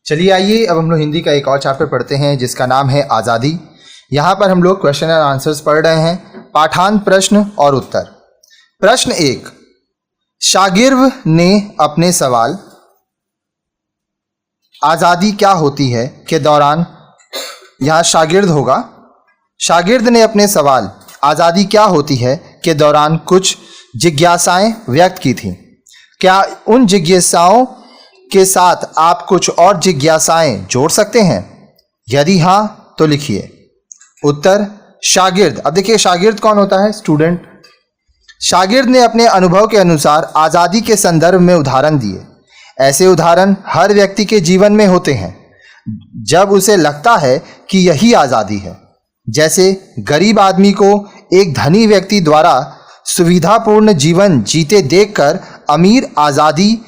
चलिए आइए अब हम लोग हिंदी का एक और चैप्टर पढ़ते हैं जिसका नाम है आज़ादी। यहाँ पर हम लोग क्वेश्चन एंड आंसर्स पढ़ रहे हैं। पाठांत प्रश्न और उत्तर। प्रश्न 1, शागिर्द ने अपने सवाल आज़ादी क्या होती है के दौरान, यहाँ शागिर्द होगा, शागिर्द ने अपने सवाल आज़ादी क्या होती है के दौरान कुछ जिज्ञासाएं व्यक्त की थीं। क्या उन जिज्ञासाओं के साथ आप कुछ और जिज्ञासाएं जोड़ सकते हैं? यदि हाँ तो लिखिए। उत्तर, शागिर्द। अब देखिए शागिर्द कौन होता है? स्टूडेंट। शागिर्द ने अपने अनुभव के अनुसार आज़ादी के संदर्भ में उदाहरण दिए। ऐसे उदाहरण हर व्यक्ति के जीवन में होते हैं जब उसे लगता है कि यही आज़ादी है। जैसे गरीब आदमी को एक धनी व्यक्ति द्वारा सुविधापूर्ण जीवन जीते देखकर अमीर आज़ादी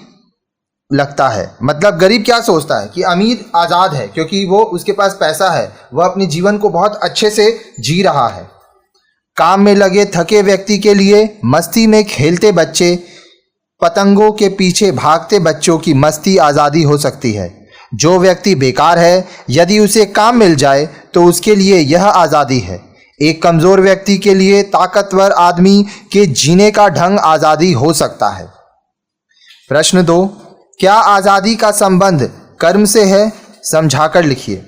लगता है। मतलब गरीब क्या सोचता है कि अमीर आज़ाद है क्योंकि वो उसके पास पैसा है, वह अपने जीवन को बहुत अच्छे से जी रहा है। काम में लगे थके व्यक्ति के लिए मस्ती में खेलते बच्चे, पतंगों के पीछे भागते बच्चों की मस्ती आज़ादी हो सकती है। जो व्यक्ति बेकार है, यदि उसे काम मिल जाए तो उसके लिए यह आज़ादी है। एक कमज़ोर व्यक्ति के लिए ताकतवर आदमी के जीने का ढंग आज़ादी हो सकता है। प्रश्न 2, क्या आज़ादी का संबंध कर्म से है? समझाकर लिखिए।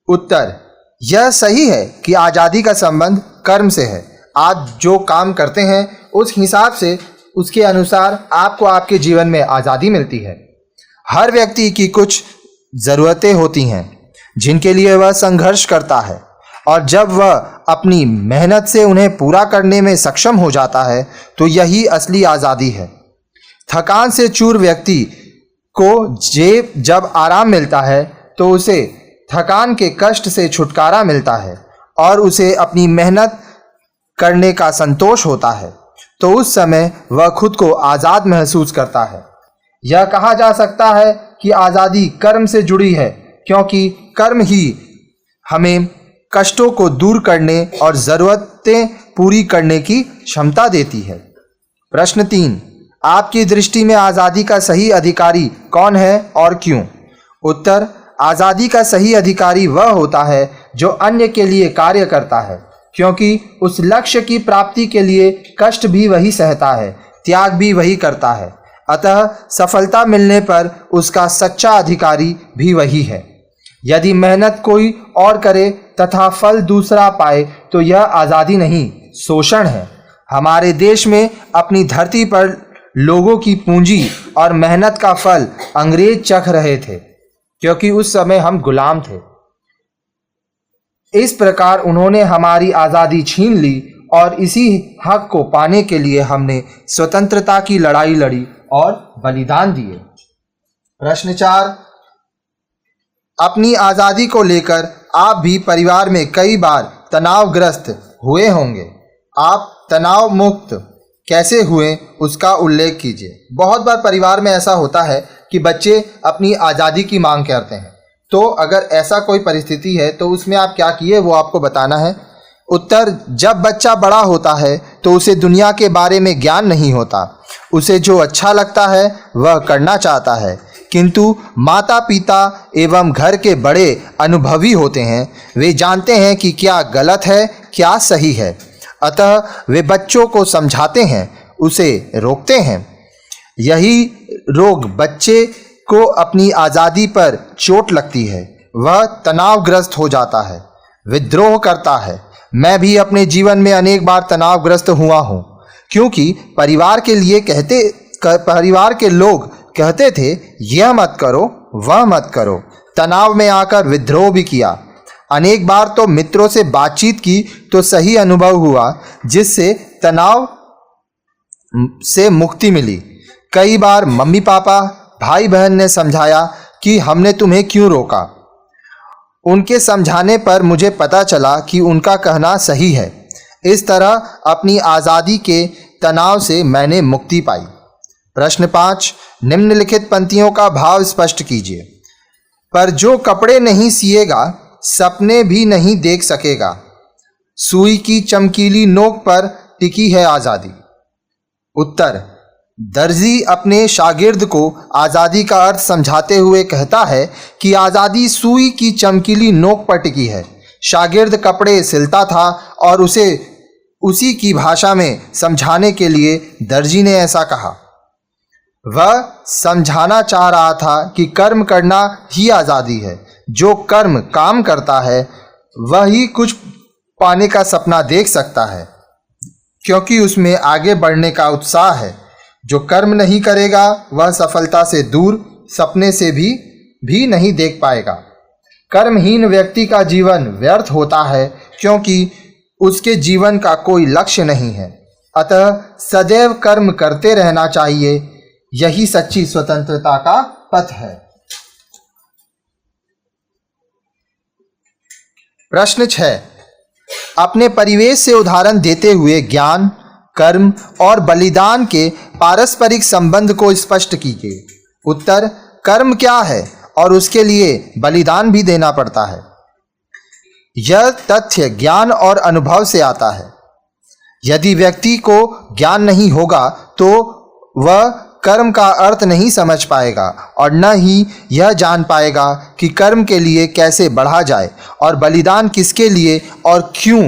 उत्तर, यह सही है कि आज़ादी का संबंध कर्म से है। आप जो काम करते हैं उस हिसाब से, उसके अनुसार आपको आपके जीवन में आज़ादी मिलती है। हर व्यक्ति की कुछ ज़रूरतें होती हैं जिनके लिए वह संघर्ष करता है, और जब वह अपनी मेहनत से उन्हें पूरा करने में सक्षम हो जाता है तो यही असली आज़ादी है। थकान से चूर व्यक्ति को जब आराम मिलता है तो उसे थकान के कष्ट से छुटकारा मिलता है और उसे अपनी मेहनत करने का संतोष होता है, तो उस समय वह खुद को आज़ाद महसूस करता है। यह कहा जा सकता है कि आज़ादी कर्म से जुड़ी है क्योंकि कर्म ही हमें कष्टों को दूर करने और ज़रूरतें पूरी करने की क्षमता देती है। प्रश्न 3, आपकी दृष्टि में आज़ादी का सही अधिकारी कौन है और क्यों? उत्तर, आज़ादी का सही अधिकारी वह होता है जो अन्य के लिए कार्य करता है, क्योंकि उस लक्ष्य की प्राप्ति के लिए कष्ट भी वही सहता है, त्याग भी वही करता है। अतः सफलता मिलने पर उसका सच्चा अधिकारी भी वही है। यदि मेहनत कोई और करे तथा फल दूसरा पाए तो यह आज़ादी नहीं, शोषण है। हमारे देश में अपनी धरती पर लोगों की पूंजी और मेहनत का फल अंग्रेज चख रहे थे क्योंकि उस समय हम गुलाम थे। इस प्रकार उन्होंने हमारी आज़ादी छीन ली और इसी हक को पाने के लिए हमने स्वतंत्रता की लड़ाई लड़ी और बलिदान दिए। प्रश्न 4, अपनी आज़ादी को लेकर आप भी परिवार में कई बार तनावग्रस्त हुए होंगे। आप तनाव मुक्त कैसे हुए उसका उल्लेख कीजिए। बहुत बार परिवार में ऐसा होता है कि बच्चे अपनी आज़ादी की मांग करते हैं, तो अगर ऐसा कोई परिस्थिति है तो उसमें आप क्या किए वो आपको बताना है। उत्तर, जब बच्चा बड़ा होता है तो उसे दुनिया के बारे में ज्ञान नहीं होता। उसे जो अच्छा लगता है वह करना चाहता है, किंतु माता पिता एवं घर के बड़े अनुभवी होते हैं। वे जानते हैं कि क्या गलत है क्या सही है, अतः वे बच्चों को समझाते हैं, उसे रोकते हैं। यही रोग बच्चे को अपनी आज़ादी पर चोट लगती है, वह तनावग्रस्त हो जाता है, विद्रोह करता है। मैं भी अपने जीवन में अनेक बार तनावग्रस्त हुआ हूँ, क्योंकि परिवार के लोग कहते थे यह मत करो वह मत करो। तनाव में आकर विद्रोह भी किया। अनेक बार तो मित्रों से बातचीत की तो सही अनुभव हुआ जिससे तनाव से मुक्ति मिली। कई बार मम्मी पापा भाई बहन ने समझाया कि हमने तुम्हें क्यों रोका। उनके समझाने पर मुझे पता चला कि उनका कहना सही है। इस तरह अपनी आज़ादी के तनाव से मैंने मुक्ति पाई। प्रश्न 5, निम्नलिखित पंक्तियों का भाव स्पष्ट कीजिए। पर जो कपड़े नहीं सिएगा सपने भी नहीं देख सकेगा। सुई की चमकीली नोक पर टिकी है आज़ादी। उत्तर, दर्जी अपने शागिर्द को आज़ादी का अर्थ समझाते हुए कहता है कि आज़ादी सुई की चमकीली नोक पर टिकी है। शागिर्द कपड़े सिलता था और उसे उसी की भाषा में समझाने के लिए दर्जी ने ऐसा कहा। वह समझाना चाह रहा था कि कर्म करना ही आज़ादी है। जो कर्म काम करता है वही कुछ पाने का सपना देख सकता है, क्योंकि उसमें आगे बढ़ने का उत्साह है। जो कर्म नहीं करेगा वह सफलता से दूर सपने से भी नहीं देख पाएगा। कर्महीन व्यक्ति का जीवन व्यर्थ होता है, क्योंकि उसके जीवन का कोई लक्ष्य नहीं है। अतः सदैव कर्म करते रहना चाहिए, यही सच्ची स्वतंत्रता का पथ है। प्रश्न 6, अपने परिवेश से उदाहरण देते हुए ज्ञान, कर्म और बलिदान के पारस्परिक संबंध को स्पष्ट कीजिए। उत्तर, कर्म क्या है और उसके लिए बलिदान भी देना पड़ता है। यह तथ्य ज्ञान और अनुभव से आता है। यदि व्यक्ति को ज्ञान नहीं होगा तो वह कर्म का अर्थ नहीं समझ पाएगा और न ही यह जान पाएगा कि कर्म के लिए कैसे बढ़ा जाए और बलिदान किसके लिए और क्यों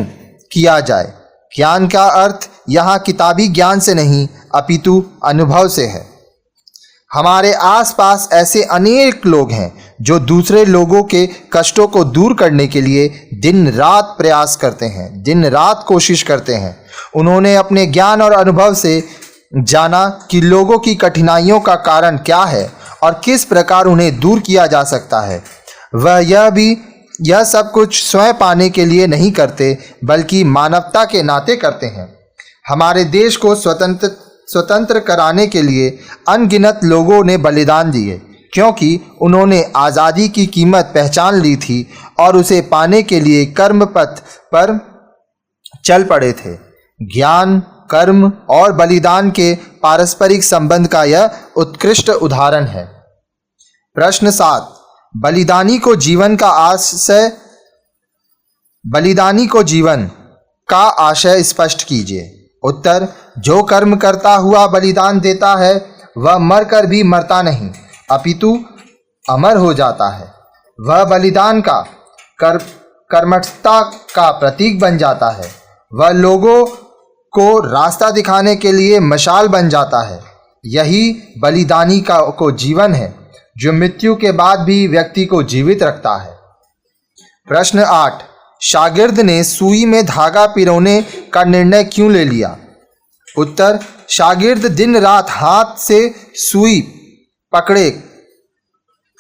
किया जाए। ज्ञान का अर्थ यहाँ किताबी ज्ञान से नहीं अपितु अनुभव से है। हमारे आसपास ऐसे अनेक लोग हैं जो दूसरे लोगों के कष्टों को दूर करने के लिए दिन रात प्रयास करते हैं, दिन रात कोशिश करते हैं। उन्होंने अपने ज्ञान और अनुभव से जाना कि लोगों की कठिनाइयों का कारण क्या है और किस प्रकार उन्हें दूर किया जा सकता है। वह यह सब कुछ स्वयं पाने के लिए नहीं करते, बल्कि मानवता के नाते करते हैं। हमारे देश को स्वतंत्र कराने के लिए अनगिनत लोगों ने बलिदान दिए, क्योंकि उन्होंने आज़ादी की कीमत पहचान ली थी और उसे पाने के लिए कर्म पथ पर चल पड़े थे। ज्ञान, कर्म और बलिदान के पारस्परिक संबंध का यह उत्कृष्ट उदाहरण है। प्रश्न 7, बलिदानी को जीवन का आशय स्पष्ट कीजिए। उत्तर, जो कर्म करता हुआ बलिदान देता है वह मरकर भी मरता नहीं अपितु अमर हो जाता है। वह बलिदान का कर्मठता का प्रतीक बन जाता है। वह लोगों को रास्ता दिखाने के लिए मशाल बन जाता है। यही बलिदानी को जीवन है, जो मृत्यु के बाद भी व्यक्ति को जीवित रखता है। प्रश्न 8, शागिर्द ने सुई में धागा पिरोने का निर्णय क्यों ले लिया। उत्तर, शागिर्द दिन रात हाथ से सुई पकड़े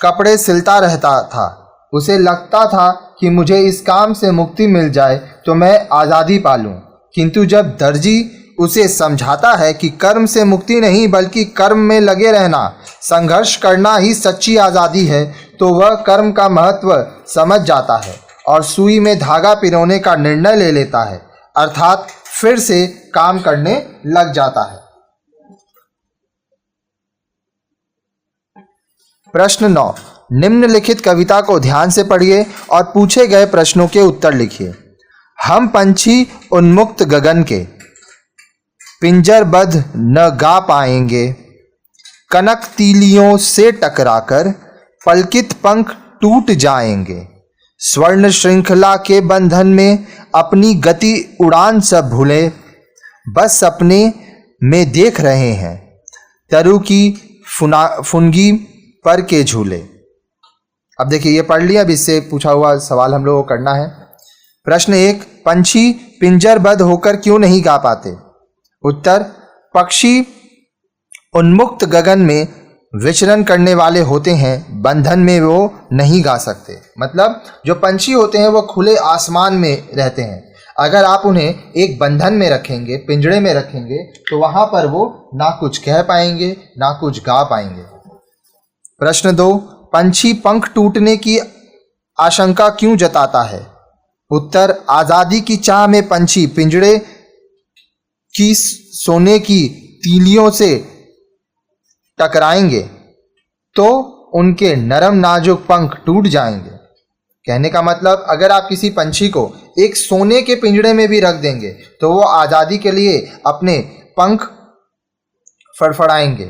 कपड़े सिलता रहता था। उसे लगता था कि मुझे इस काम से मुक्ति मिल जाए तो मैं आज़ादी पा लूं। किंतु जब दर्जी उसे समझाता है कि कर्म से मुक्ति नहीं बल्कि कर्म में लगे रहना, संघर्ष करना ही सच्ची आज़ादी है, तो वह कर्म का महत्व समझ जाता है और सुई में धागा पिरोने का निर्णय ले लेता है, अर्थात फिर से काम करने लग जाता है। प्रश्न 9, निम्नलिखित कविता को ध्यान से पढ़िए और पूछे गए प्रश्नों के उत्तर लिखिए। हम पंछी उन्मुक्त गगन के पिंजरबद्ध न गा पाएंगे, कनक तीलियों से टकराकर पलकित पंख टूट जाएंगे। स्वर्ण श्रृंखला के बंधन में अपनी गति उड़ान सब भूले, बस सपने में देख रहे हैं तरु की फुनगी पर के झूले। अब देखिए, ये पढ़ लिया। अब इससे पूछा हुआ सवाल हम लोगों को करना है। प्रश्न 1, पंछी पिंजरबद्ध होकर क्यों नहीं गा पाते। उत्तर, पक्षी उन्मुक्त गगन में विचरण करने वाले होते हैं, बंधन में वो नहीं गा सकते। मतलब जो पंछी होते हैं वो खुले आसमान में रहते हैं। अगर आप उन्हें एक बंधन में रखेंगे, पिंजड़े में रखेंगे, तो वहां पर वो ना कुछ कह पाएंगे ना कुछ गा पाएंगे। प्रश्न 2, पंछी पंख टूटने की आशंका क्यों जताता है। उत्तर, आज़ादी की चाह में पंछी पिंजड़े की सोने की तीलियों से टकराएंगे तो उनके नरम नाजुक पंख टूट जाएंगे। कहने का मतलब, अगर आप किसी पंछी को एक सोने के पिंजड़े में भी रख देंगे तो वो आज़ादी के लिए अपने पंख फड़फड़ाएंगे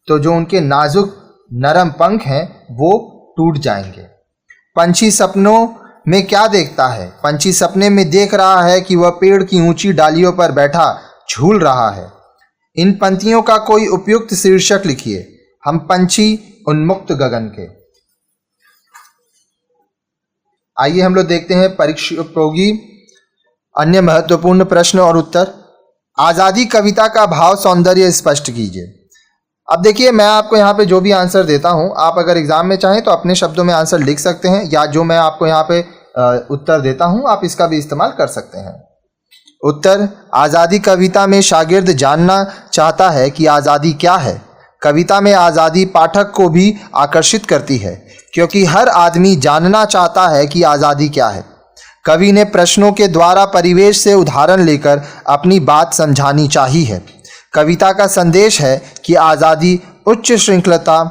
तो जो उनके नाजुक नरम पंख हैं वो टूट जाएंगे। पंछी सपनों में क्या देखता है? पंछी सपने में देख रहा है कि वह पेड़ की ऊंची डालियों पर बैठा झूल रहा है। इन पंक्तियों का कोई उपयुक्त शीर्षक लिखिए। हम पंछी उन्मुक्त गगन के। आइए हम लोग देखते हैं परीक्षोपयोगी अन्य महत्वपूर्ण प्रश्न और उत्तर। आजादी कविता का भाव सौंदर्य स्पष्ट कीजिए। अब देखिए, मैं आपको यहाँ पे जो भी आंसर देता हूँ, आप अगर एग्जाम में चाहें तो अपने शब्दों में आंसर लिख सकते हैं, या जो मैं आपको यहाँ पे उत्तर देता हूँ आप इसका भी इस्तेमाल कर सकते हैं। उत्तर, आज़ादी कविता में शागिर्द जानना चाहता है कि आज़ादी क्या है। कविता में आज़ादी पाठक को भी आकर्षित करती है क्योंकि हर आदमी जानना चाहता है कि आज़ादी क्या है। कवि ने प्रश्नों के द्वारा परिवेश से उदाहरण लेकर अपनी बात समझानी चाहिए। कविता का संदेश है कि आज़ादी उच्च श्रृंखलता,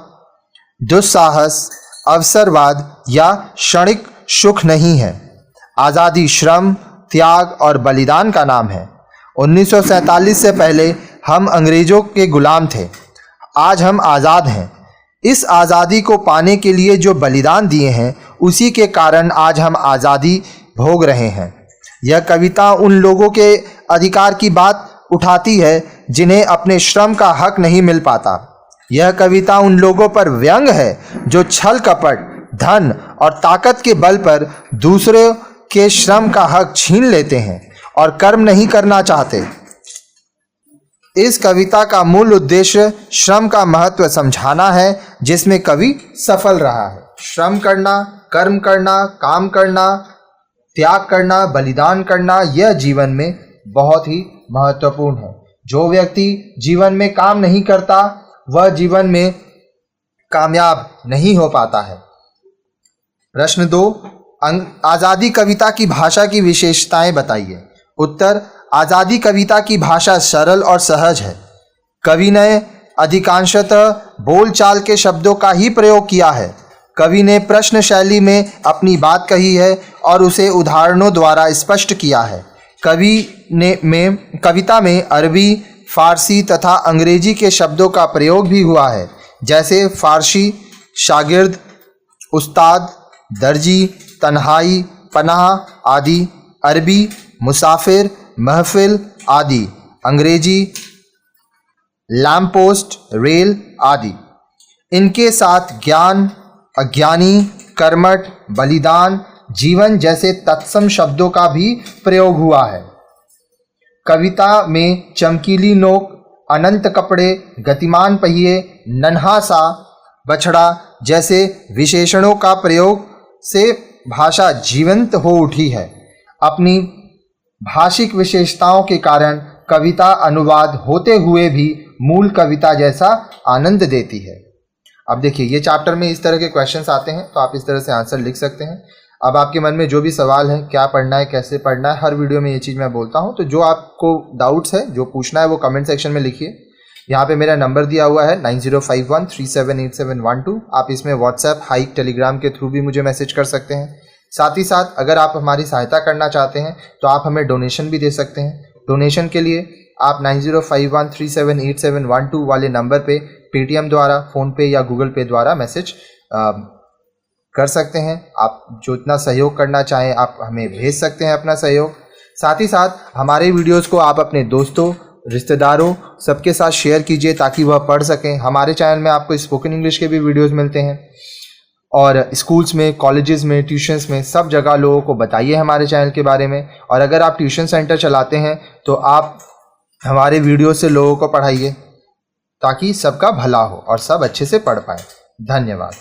दुस्साहस, अवसरवाद या क्षणिक सुख नहीं है। आज़ादी श्रम, त्याग और बलिदान का नाम है। 1947 से पहले हम अंग्रेजों के गुलाम थे, आज हम आज़ाद हैं। इस आज़ादी को पाने के लिए जो बलिदान दिए हैं उसी के कारण आज हम आज़ादी भोग रहे हैं। यह कविता उन लोगों के अधिकार की बात उठाती है जिन्हें अपने श्रम का हक नहीं मिल पाता। यह कविता उन लोगों पर व्यंग है जो छल कपट, धन और ताकत के बल पर दूसरों के श्रम का हक छीन लेते हैं और कर्म नहीं करना चाहते। इस कविता का मूल उद्देश्य श्रम का महत्व समझाना है, जिसमें कवि सफल रहा है। श्रम करना, कर्म करना, काम करना, त्याग करना, बलिदान करना, यह जीवन में बहुत ही महत्वपूर्ण है। जो व्यक्ति जीवन में काम नहीं करता वह जीवन में कामयाब नहीं हो पाता है। प्रश्न 2, आज़ादी कविता की भाषा की विशेषताएं बताइए। उत्तर, आज़ादी कविता की भाषा सरल और सहज है। कवि ने अधिकांशतः बोलचाल के शब्दों का ही प्रयोग किया है। कवि ने प्रश्न शैली में अपनी बात कही है और उसे उदाहरणों द्वारा स्पष्ट किया है। कविता में अरबी, फारसी तथा अंग्रेजी के शब्दों का प्रयोग भी हुआ है, जैसे फारसी शागिर्द, उस्ताद, दर्जी, तन्हाई, पनाह आदि। अरबी मुसाफिर, महफिल आदि। अंग्रेजी लैम्पपोस्ट, रेल आदि। इनके साथ ज्ञान, अज्ञानी, कर्मठ, बलिदान, जीवन जैसे तत्सम शब्दों का भी प्रयोग हुआ है। कविता में चमकीली नोक, अनंत कपड़े, गतिमान पहिए, नन्हा सा बछड़ा जैसे विशेषणों का प्रयोग से भाषा जीवंत हो उठी है। अपनी भाषिक विशेषताओं के कारण कविता अनुवाद होते हुए भी मूल कविता जैसा आनंद देती है। अब देखिए, ये चैप्टर में इस तरह के क्वेश्चंस आते हैं तो आप इस तरह से आंसर लिख सकते हैं। अब आपके मन में जो भी सवाल है, क्या पढ़ना है, कैसे पढ़ना है, हर वीडियो में ये चीज़ मैं बोलता हूँ। तो जो आपको डाउट्स है, जो पूछना है, वो कमेंट सेक्शन में लिखिए। यहाँ पे मेरा नंबर दिया हुआ है 9051378712। आप इसमें व्हाट्सएप, हाइक, टेलीग्राम के थ्रू भी मुझे मैसेज कर सकते हैं। साथ ही साथ अगर आप हमारी सहायता करना चाहते हैं तो आप हमें डोनेशन भी दे सकते हैं। डोनेशन के लिए आप 9051378712 वाले नंबर पे पेटीएम द्वारा, फ़ोनपे या गूगल पे द्वारा मैसेज कर सकते हैं। आप जो इतना सहयोग करना चाहें आप हमें भेज सकते हैं अपना सहयोग। साथ ही साथ हमारे वीडियोस को आप अपने दोस्तों, रिश्तेदारों सबके साथ शेयर कीजिए ताकि वह पढ़ सकें। हमारे चैनल में आपको स्पोकन इंग्लिश के भी वीडियोस मिलते हैं और स्कूल्स में, कॉलेजेस में, ट्यूशन्स में सब जगह लोगों को बताइए हमारे चैनल के बारे में। और अगर आप ट्यूशन सेंटर चलाते हैं तो आप हमारे वीडियो से लोगों को पढ़ाइए ताकि सबका भला हो और सब अच्छे से पढ़ पाएँ। धन्यवाद।